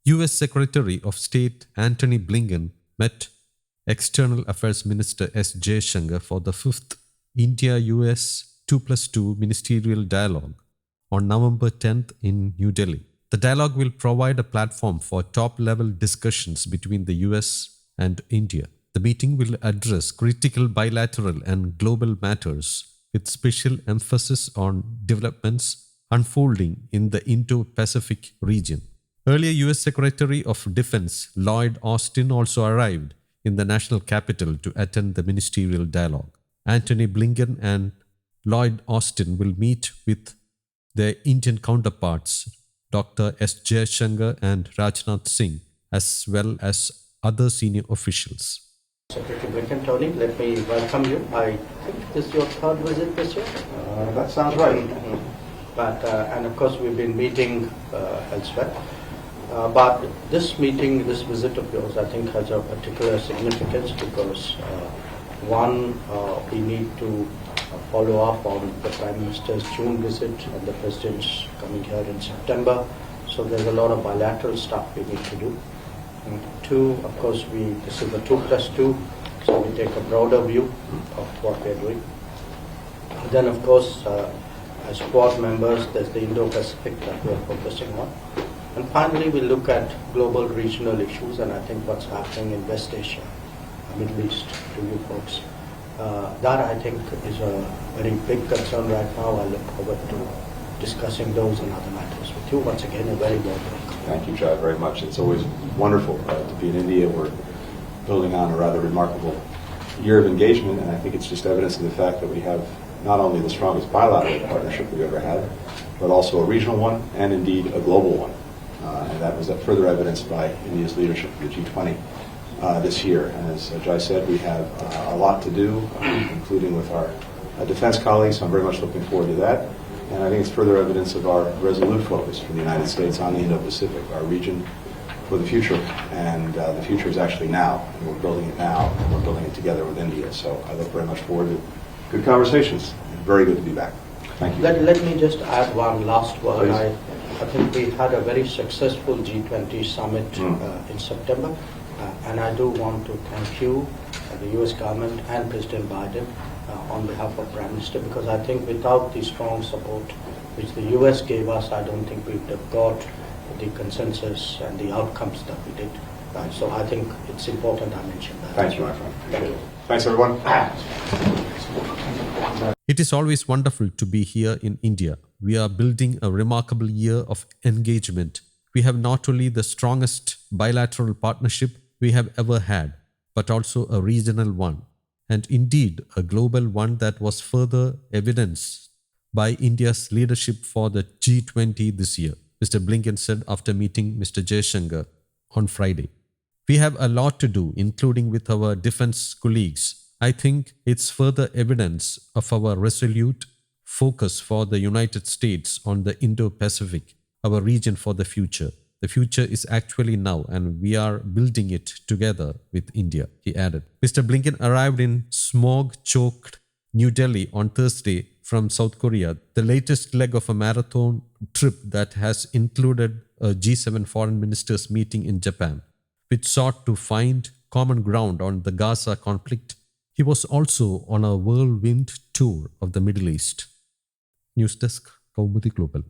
US Secretary of State Antony Blinken met External Affairs Minister S. Jaishankar for the 5th India-US 2+2 Ministerial Dialogue on November 10th in New Delhi. The dialogue will provide a platform for top-level discussions between the US and India. The meeting will address critical bilateral and global matters with special emphasis on developments unfolding in the Indo-Pacific region. Earlier, US Secretary of Defense Lloyd Austin also arrived in the national capital to attend the ministerial dialogue. Antony Blinken and Lloyd Austin will meet with their Indian counterparts, Dr. S. Jaishankar and Rajnath Singh, as well as other senior officials. Secretary Blinken, Tony, let me welcome you. I think this is your third visit this year? That sounds right. And of course we've been meeting elsewhere. But this meeting, this visit of yours, I think has a particular significance because one, we need to follow up on the Prime Minister's June visit and the President's coming here in September. So there's a lot of bilateral stuff we need to do. And two, of course, this is the 2+2, so we take a broader view of what we're doing. And then, of course, as Quad members, there's the Indo-Pacific that we're focusing on. And finally, we look at global regional issues, and I think what's happening in West Asia, Middle East, to you folks. That, I think, is a very big concern right now. I look forward to discussing those and other matters with you. Once again, a very warm welcome. Thank you, Jai, very much. It's always wonderful to be in India. We're building on a rather remarkable year of engagement, and I think it's just evidence of the fact that we have not only the strongest bilateral partnership we've ever had, but also a regional one, and indeed a global one. And that was further evidenced by India's leadership of the G20 this year. And as Jai said, we have a lot to do, including with our defense colleagues, so I'm very much looking forward to that. And I think it's further evidence of our resolute focus from the United States on the Indo-Pacific, our region for the future. And the future is actually now, and we're building it now, and we're building it together with India. So I look very much forward to good conversations. Very good to be back. Thank you. Let me just add one last word. Please. I think we had a very successful G20 summit in September, and I do want to thank you, the US government and President Biden on behalf of Prime Minister, because I think without the strong support which the US gave us, I don't think we would have got the consensus and the outcomes that we did. So I think it's important I mention that. Thank you, my friend. Appreciate it. Thanks, everyone. It is always wonderful to be here in India. We are building a remarkable year of engagement. We have not only the strongest bilateral partnership we have ever had, but also a regional one, and indeed a global one that was further evidenced by India's leadership for the G20 this year, Mr. Blinken said after meeting Mr. Jaishankar on Friday. We have a lot to do, including with our defense colleagues. I think it's further evidence of our resolute focus for the United States on the Indo-Pacific, our region for the future. The future is actually now, and we are building it together with India, he added. Mr. Blinken arrived in smog-choked New Delhi on Thursday from South Korea, the latest leg of a marathon trip that has included a G7 foreign ministers meeting in Japan, which sought to find common ground on the Gaza conflict. He was also on a whirlwind tour of the Middle East. News Desk, Kaumudy Global.